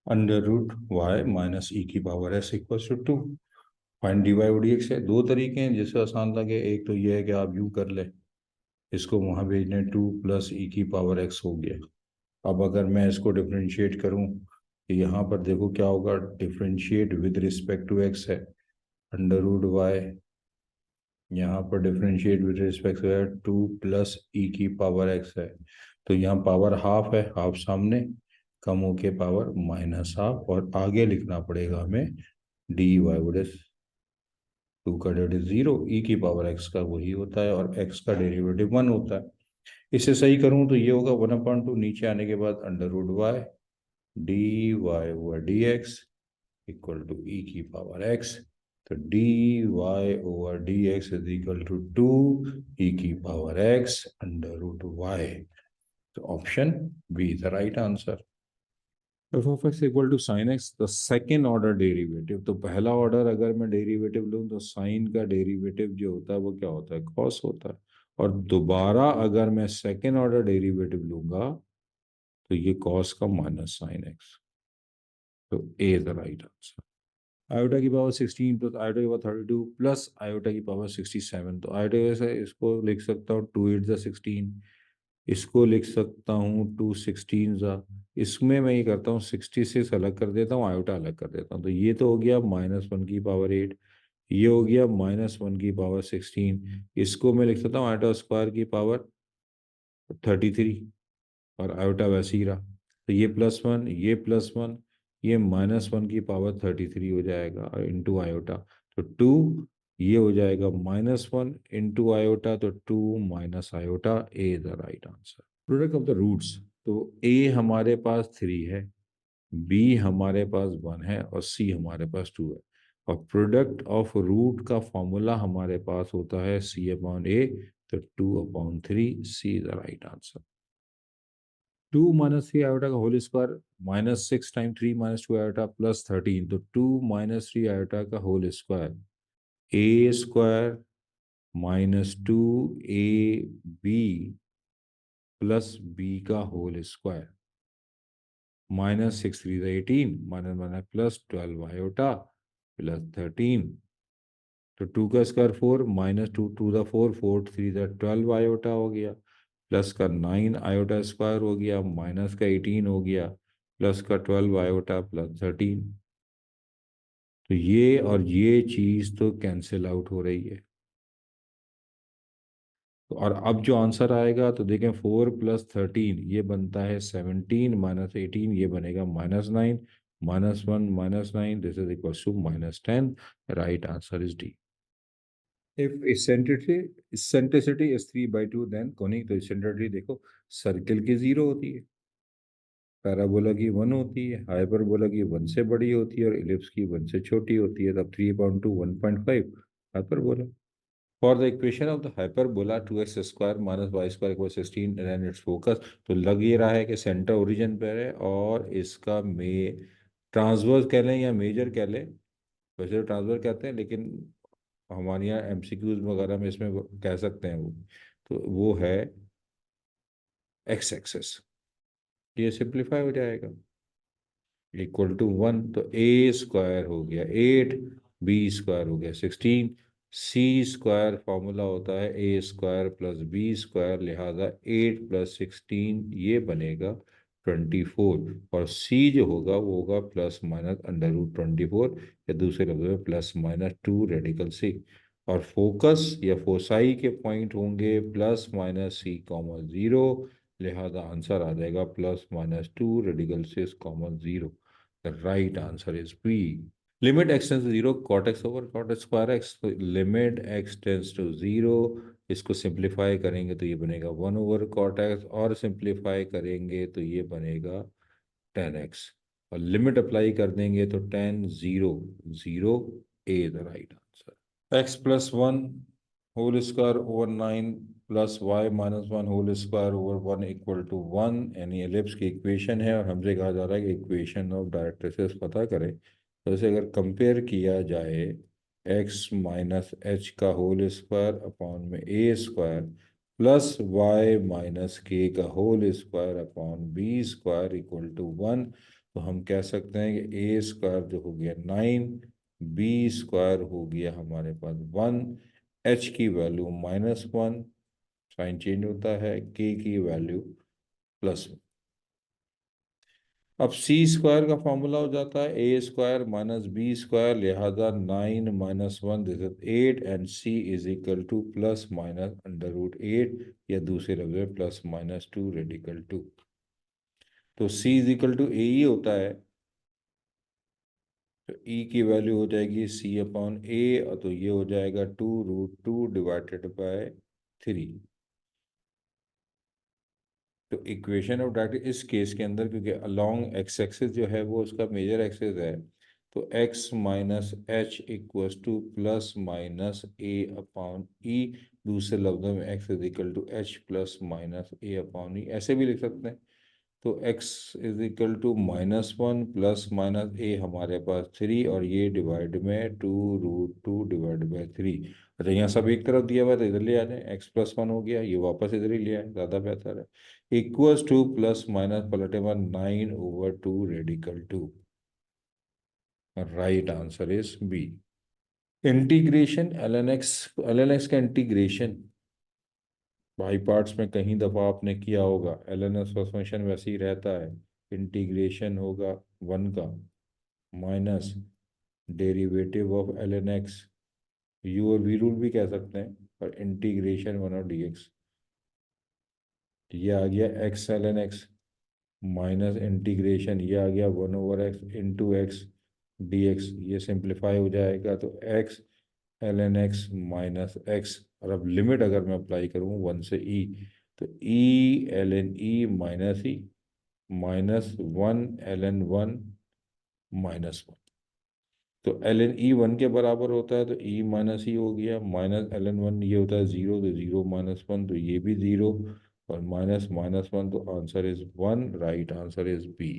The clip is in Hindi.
Under root y minus e की power s equal to 2। Find d y d x है। दो तरीके हैं जिससे आसान लगे। एक तो ये है कि आप यूँ कर ले, इसको वहाँ भेजने 2 प्लस ई की पावर एक्स हो गया। अब अगर मैं इसको डिफ्रेंशिएट करूँ तो यहाँ पर देखो क्या होगा। Differentiate with respect to x है, अंडर रूट वाई। यहाँ पर डिफ्रेंशिएट विद रिस्पेक्ट टू है 2 प्लस ई की पावर एक्स है। तो यहाँ पावर हाफ है, हाफ सामने, कम होके पावर माइनस हाफ, और आगे लिखना पड़ेगा हमें डी वाई वुड 2 का डेरिवेटिव जीरो, ई की पावर एक्स का वही होता है, और एक्स का डेरिवेटिव 1 होता है। इसे सही करूँ तो ये होगा 1/2, नीचे आने के बाद under root y d y over d x equal to e की पावर एक्स। तो d y over d x is equal to 2 e की power x under root y. तो option B is the right answer. F of x equal to sine x, the second order derivative. तो पहला ऑर्डर अगर मैं डेरिवेटिव लूँ तो साइन का डेरिवेटिव जो होता है वो क्या होता है, कॉस होता है। और दोबारा अगर मैं सेकेंड ऑर्डर डेरिवेटिव लूंगा तो ये कॉस का माइनस साइन एक्स। तो A is the right answer. Iota की पावर 16 प्लस आयोटा की पावर 32 प्लस आयोटा की पावर 67। तो आयोटा से इसको लिख सकता हूँ 2 8 16, इसको लिख सकता हूँ 2 16 ज़ा। इसमें मैं ये करता हूँ 66 अलग कर देता हूँ, आयोटा अलग कर देता हूँ। तो ये तो हो गया -1 की पावर 8, ये हो गया -1 की पावर 16। इसको मैं लिख सकता हूँ आयोटा स्क्वायर की पावर 33, और आयोटा वैसे ही रहा। तो ये +1, ये +1, ये -1 की पावर 33 हो जाएगा इंटू आयोटा। तो 2, ये हो जाएगा -1 इंटू आयोटा, तो 2 minus iota. A is the right answer. Product of the roots, तो ए हमारे पास 3 है, बी हमारे पास 1 है, और सी हमारे पास 2 है। और प्रोडक्ट ऑफ रूट का फॉर्मूला हमारे पास होता है C/A। तो 2/3, C is the right answer. 2 minus 3 iota का whole square -6 time 3 minus 2 iota plus 13। तो 2 माइनस 3 आयोटा का whole square, a square -2 a b plus b का whole square, -6 3 18, minus minus plus 12 iota plus 13। तो 2 का स्क्वायर 4, -2 2 द 4 4 3 द 12 आयोटा हो गया, प्लस का 9 आयोटा स्क्वायर हो गया, माइनस का 18 हो गया, प्लस का 12 आयोटा प्लस 13। तो ये और ये चीज तो कैंसिल आउट हो रही है। तो और अब जो आंसर आएगा तो देखें 4 प्लस 13 ये बनता है 17, -18 ये बनेगा -9, -1 -9, this is equal to -10। Right answer is D. If eccentricity is 3/2 then conic. तो इसेंट्रिसिटी देखो, सर्किल की 0 होती है, पैराबोला की 1 होती है, हाइपरबोला की 1 से बड़ी होती है, और इलिप्स की 1 से छोटी होती है। तब 3/2 1.5 hyperbola. For the equation of the hyperbola 2x square minus y square equal 16 and its focus. तो लग ये रहा है कि सेंटर ओरिजिन पर है, और इसका ट्रांसवर्स कह लें या मेजर कह लें, वैसे तो ट्रांसफर कहते हैं, लेकिन हमारे यहाँ एमसीक्यूज वगैरह में इसमें कह सकते हैं वो। तो वो है एक्स एक्सेस। ये सिंप्लीफाई हो जाएगा, इक्वल टू 1। तो ए स्क्वायर हो गया 8, बी स्क्वायर हो गया 16, सी स्क्वायर फॉर्मूला होता है a square plus B square, लिहाजा 8 प्लस 16 ये बनेगा 24। और सी जो होगा वो होगा ±√24, या दूसरे लफ्ज़ में ±2 रेडिकल सी। और फोकस या फोसाई के पॉइंट होंगे ±C,0, लिहाजा आंसर आ जाएगा ±2 रेडिकल से 0। The right answer is B. Limit x tends to 0 cot x over cot square x। तो लिमिट x tends to 0, इसको सिंप्लीफाई करेंगे तो ये बनेगा 1 ओवर cot x, और सिंप्लीफाई करेंगे तो ये बनेगा 10x, और लिमिट अप्लाई कर देंगे तो 10 0 0। A the right answer. x plus 1 whole square over 9 plus y minus 1 whole square over 1 equal to 1, यानी एलिप्स की इक्वेशन है, और हमसे कहा जा रहा है कि इक्वेशन ऑफ डायरेक्ट्रिक्स पता करें। तो इसे अगर कंपेयर किया जाए x माइनस एच का होल स्क्वायर अपॉन में a square plus y minus k का whole square upon b square equal to 1, तो हम कह सकते हैं कि ए स्क्वायर जो हो गया 9, बी स्क्वायर हो गया हमारे पास 1, एच की वैल्यू -1, साइन चेंज होता है, के की वैल्यू +1। अब सी स्क्वायर का फॉर्मूला हो जाता है a square minus b square, लिहाजा 9 -1 this is 8, and c is equal to plus minus √8, या दूसरे लफ्ज में +-2 रेडिकल 2। तो c is equal to a ही होता है, तो ई की वैल्यू हो जाएगी C/A, और तो ये हो जाएगा 2√2 डिवाइडेड बाय 3। तो इक्वेशन ऑफ डायरेक्ट इस केस के अंदर, क्योंकि अलोंग एक्स एक्सिस जो है वो उसका मेजर एक्सिस है, तो x minus h equals to +-A/E, दूसरे लफ्जों में x is equal to h +-A/E, ऐसे भी लिख सकते हैं। तो x is equal to -1 +-A हमारे पास 3, और ये डिवाइड में 2√2 डिवाइड बाई 3। अच्छा, यहाँ सब एक तरफ दिया हुआ है तो इधर ले आ जाए, x+1 हो गया, ये वापस इधर ही ले आए, ज़्यादा बेहतर है। इक्वल्स टू प्लस माइनस पलटे में 9/2 radical 2। Right answer is B. Integration ln x का इंटीग्रेशन बाई पार्ट्स में कहीं दफ़ा आपने किया होगा। ln x फंक्शन वैसे ही रहता है, इंटीग्रेशन होगा 1 का minus derivative of ln x, you और वी रूल भी कह सकते हैं, और इंटीग्रेशन 1/dx। ये आ गया x ln x minus integration, ये आ गया 1/x इंटू एक्स dx, ये सिंप्लीफाई हो जाएगा, तो x ln x minus x. और अब लिमिट अगर मैं अप्लाई करूँ 1 से e, तो e ln e minus 1 ln 1 -1। तो ln e 1 के बराबर होता है, तो e माइनस ई हो गया, माइनस ln 1 ये होता है 0, तो 0 -1, तो ये भी 0, और माइनस -1, तो answer is 1। Right answer is B.